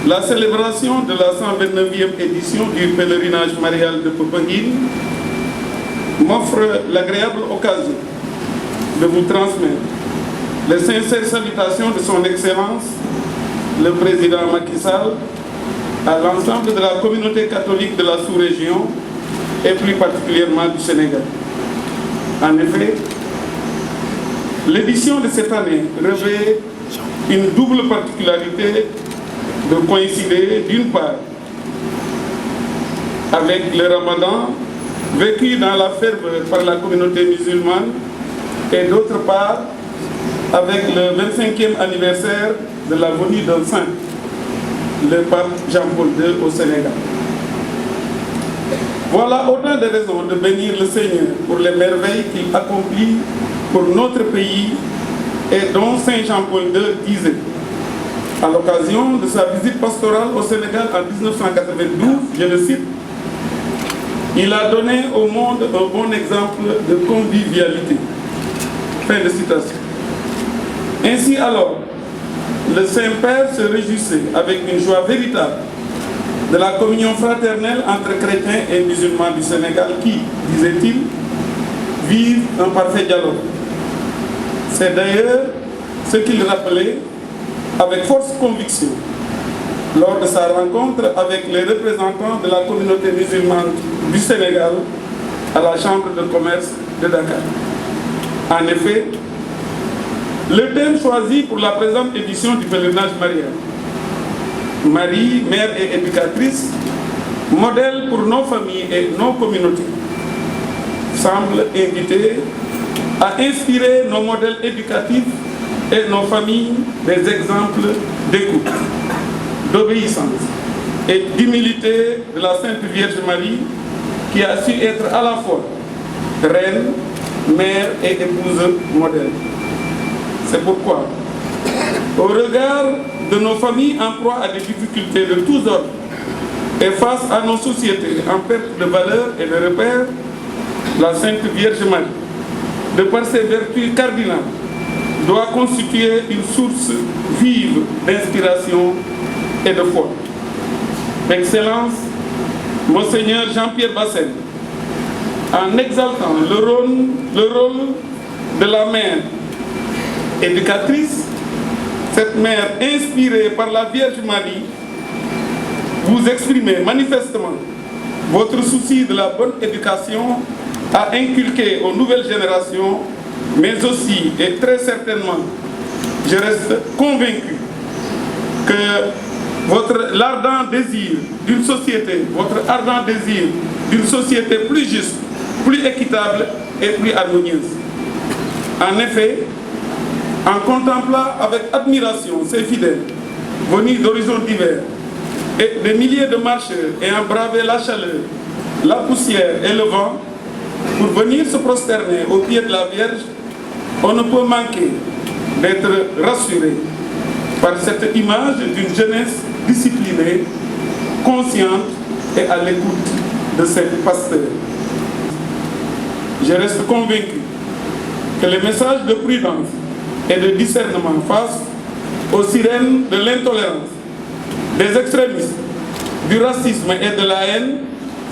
La célébration de la 129e édition du pèlerinage marial de Popenguine m'offre l'agréable occasion de vous transmettre les sincères salutations de son Excellence, le Président Macky Sall, à l'ensemble de la communauté catholique de la sous-région et plus particulièrement du Sénégal. En effet, l'édition de cette année revêt une double particularité de coïncider d'une part avec le Ramadan vécu dans la ferveur par la communauté musulmane et d'autre part avec le 25e anniversaire de la venue d'un saint, le pape Jean-Paul II au Sénégal. Voilà autant de raisons de bénir le Seigneur pour les merveilles qu'il accomplit pour notre pays et dont Saint Jean-Paul II disait, à l'occasion de sa visite pastorale au Sénégal en 1992, je le cite, « Il a donné au monde un bon exemple de convivialité. » Fin de citation. Ainsi alors, le Saint-Père se réjouissait avec une joie véritable de la communion fraternelle entre chrétiens et musulmans du Sénégal qui, disait-il, vivent un parfait dialogue. C'est d'ailleurs ce qu'il rappelait avec force conviction lors de sa rencontre avec les représentants de la communauté musulmane du Sénégal à la Chambre de commerce de Dakar. En effet, le thème choisi pour la présente édition du pèlerinage marial, Marie, mère et éducatrice, modèle pour nos familles et nos communautés, semble inviter à inspirer nos modèles éducatifs et nos familles des exemples d'écoute, d'obéissance et d'humilité de la Sainte Vierge Marie qui a su être à la fois reine, mère et épouse modèle. C'est pourquoi, au regard de nos familles en proie à des difficultés de tous ordres et face à nos sociétés en perte de valeur et de repères, la Sainte Vierge Marie, de par ses vertus cardinales, doit constituer une source vive d'inspiration et de foi. Excellence, Monseigneur Jean-Pierre Bassène, en exaltant le rôle de la mère éducatrice, cette mère inspirée par la Vierge Marie, vous exprimez manifestement votre souci de la bonne éducation à inculquer aux nouvelles générations, mais aussi et très certainement, je reste convaincu que l'ardent désir d'une société, votre ardent désir d'une société plus juste, plus équitable et plus harmonieuse. En effet, en contemplant avec admiration ces fidèles venus d'horizons divers et des milliers de marcheurs ayant bravé la chaleur, la poussière et le vent pour venir se prosterner aux pieds de la Vierge, on ne peut manquer d'être rassuré par cette image d'une jeunesse disciplinée, consciente et à l'écoute de ses pasteurs. Je reste convaincu que les messages de prudence et de discernement face aux sirènes de l'intolérance, des extrémistes, du racisme et de la haine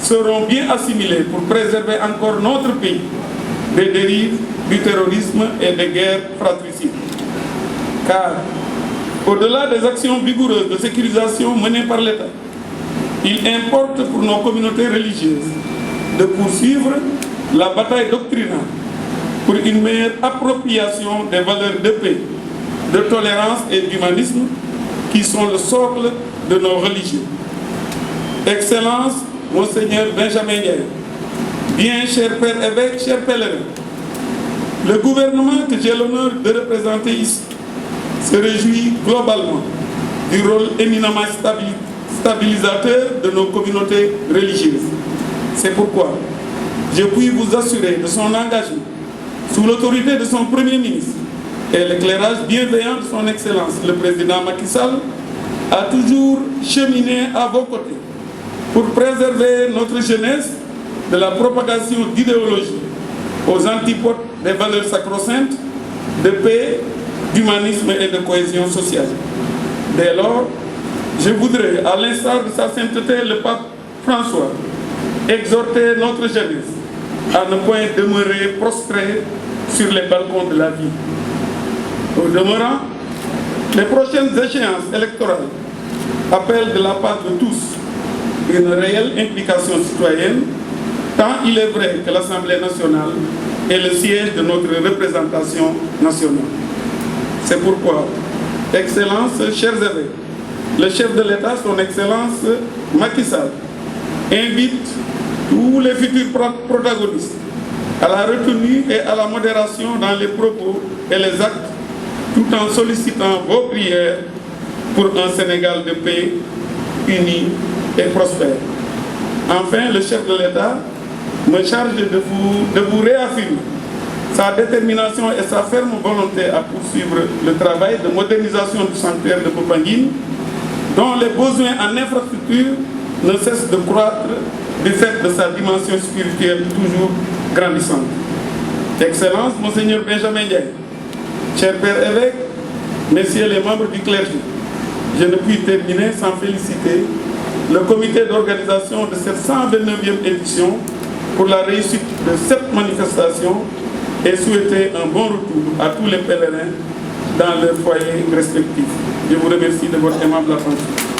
seront bien assimilés pour préserver encore notre pays des dérives du terrorisme et des guerres fratricides. Car, au-delà des actions vigoureuses de sécurisation menées par l'État, il importe pour nos communautés religieuses de poursuivre la bataille doctrinale pour une meilleure appropriation des valeurs de paix, de tolérance et d'humanisme qui sont le socle de nos religions. Excellence, Monseigneur Benjamin Ndiaye, bien cher Père évêque, cher pèlerin, le gouvernement que j'ai l'honneur de représenter ici se réjouit globalement du rôle éminemment stabilisateur de nos communautés religieuses. C'est pourquoi je puis vous assurer de son engagement sous l'autorité de son Premier ministre et l'éclairage bienveillant de son Excellence, le Président Macky Sall, a toujours cheminé à vos côtés pour préserver notre jeunesse de la propagation d'idéologies aux antipodes des valeurs sacro-saintes, de paix, d'humanisme et de cohésion sociale. Dès lors, Je voudrais, à l'instar de sa sainteté, le pape François, exhorter notre jeunesse à ne point demeurer prostrée sur les balcons de la vie. Au demeurant, les prochaines échéances électorales appellent de la part de tous une réelle implication citoyenne, tant il est vrai que l'Assemblée nationale est le siège de notre représentation nationale. C'est pourquoi, Excellences, chers évêques, le chef de l'État, son Excellence Macky Sall, invite tous les futurs protagonistes à la retenue et à la modération dans les propos et les actes, tout en sollicitant vos prières pour un Sénégal de paix, uni et prospère. Enfin, le chef de l'État me charge de vous réaffirmer sa détermination et sa ferme volonté à poursuivre le travail de modernisation du sanctuaire de Popenguine, dont les besoins en infrastructure ne cessent de croître du fait de sa dimension spirituelle toujours grandissante. Excellence, Monseigneur Benjamin Ndiaye, chers pères évêques, messieurs les membres du clergé, je ne puis terminer sans féliciter le comité d'organisation de cette 129e édition pour la réussite de cette manifestation et souhaiter un bon retour à tous les pèlerins dans leurs foyers respectifs. Je vous remercie de votre aimable attention.